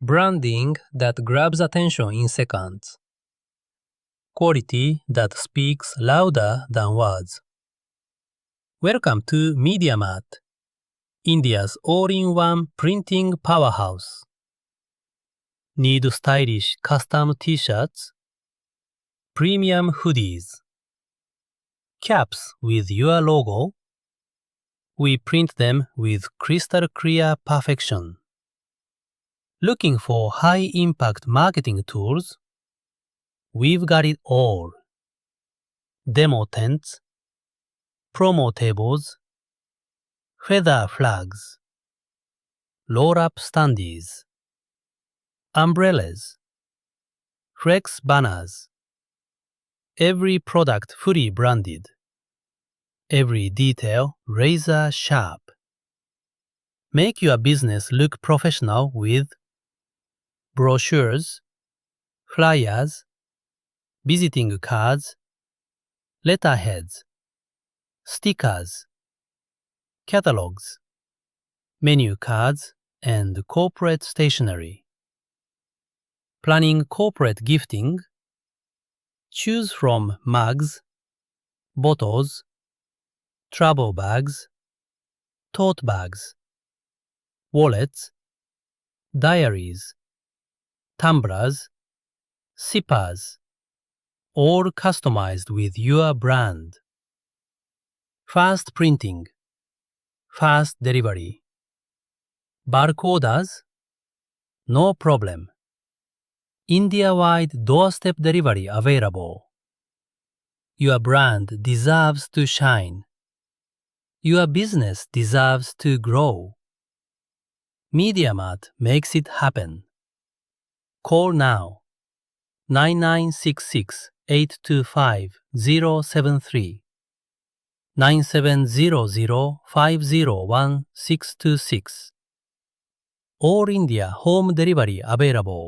Branding that grabs attention in seconds. Quality that speaks louder than words. Welcome to Mediamart, India's all-in-one printing powerhouse. Need stylish custom t-shirts? Premium hoodies? Caps with your logo? We print them with crystal clear perfection. Looking for high-impact marketing tools? We've got it all. Demo tents, promo tables, feather flags, roll-up standees, umbrellas, flex banners. Every product fully branded. Every detail razor sharp. Make your business look professional with brochures, flyers, visiting cards, letterheads, stickers, catalogs, menu cards, and corporate stationery. Planning corporate gifting? Choose from mugs, bottles, travel bags, tote bags, wallets, diaries, tumblers, sippers, all customized with your brand. Fast printing, fast delivery. Bulk orders? No problem. India-wide doorstep delivery available. Your brand deserves to shine. Your business deserves to grow. Mediamart makes it happen. Call now 9966-825-073 9700-501-626. All India home delivery available.